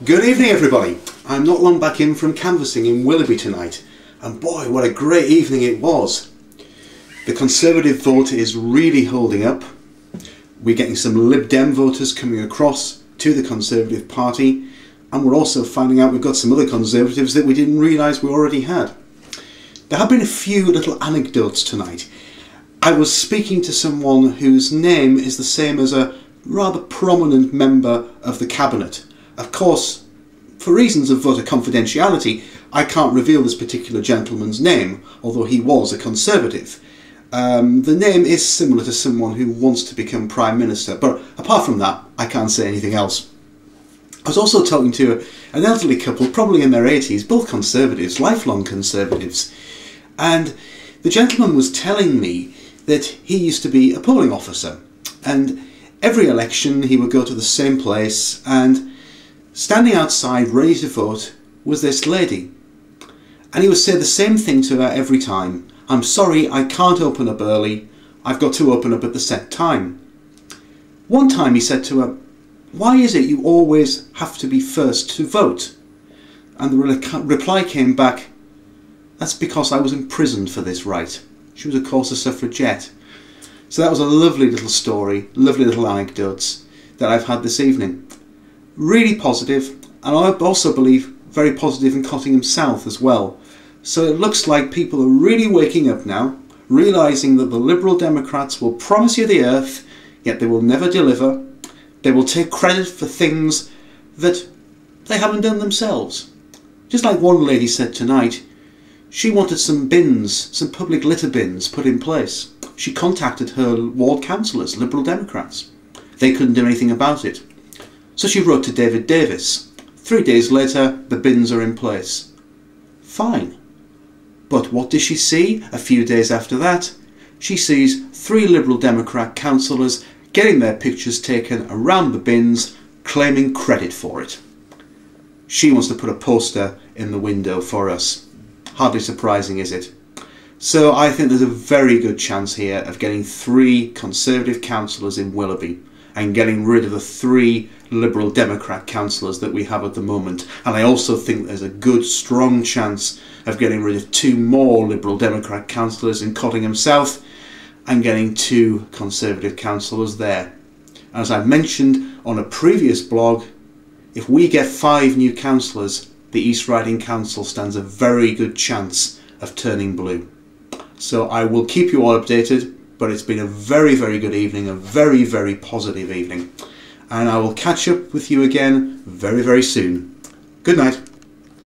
Good evening everybody. I'm not long back in from canvassing in Willerby tonight, and boy, what a great evening it was. The Conservative vote is really holding up. We're getting some Lib Dem voters coming across to the Conservative Party, and we're also finding out we've got some other Conservatives that we didn't realise we already had. There have been a few little anecdotes tonight. I was speaking to someone whose name is the same as a rather prominent member of the Cabinet. Of course, for reasons of voter confidentiality, I can't reveal this particular gentleman's name, although he was a Conservative. The name is similar to someone who wants to become Prime Minister, but apart from that, I can't say anything else. I was also talking to an elderly couple, probably in their 80s, both Conservatives, lifelong Conservatives, and the gentleman was telling me that he used to be a polling officer, and every election he would go to the same place, and standing outside ready to vote was this lady, and he would say the same thing to her every time. "I'm sorry, I can't open up early, I've got to open up at the set time." One time he said to her, "Why is it you always have to be first to vote?" And the reply came back, "That's because I was imprisoned for this right." She was of course a suffragette. So that was a lovely little story, lovely little anecdotes that I've had this evening. Really positive, and I also believe very positive in Cottingham South as well. So it looks like people are really waking up now, realising that the Liberal Democrats will promise you the earth, yet they will never deliver. They will take credit for things that they haven't done themselves. Just like one lady said tonight, she wanted some bins, some public litter bins put in place. She contacted her ward councillors, Liberal Democrats. They couldn't do anything about it. So she wrote to David Davis. 3 days later, the bins are in place. Fine. But what does she see a few days after that? She sees 3 Liberal Democrat councillors getting their pictures taken around the bins, claiming credit for it. She wants to put a poster in the window for us. Hardly surprising, is it? So I think there's a very good chance here of getting 3 Conservative councillors in Willerby and getting rid of the 3 Liberal Democrat councillors that we have at the moment. And I also think there's a good, strong chance of getting rid of 2 more Liberal Democrat councillors in Cottingham South and getting 2 Conservative councillors there. As I've mentioned on a previous blog, if we get 5 new councillors, the East Riding Council stands a very good chance of turning blue. So I will keep you all updated, but it's been a very, very good evening, a very, very positive evening. And I will catch up with you again very, very soon. Good night.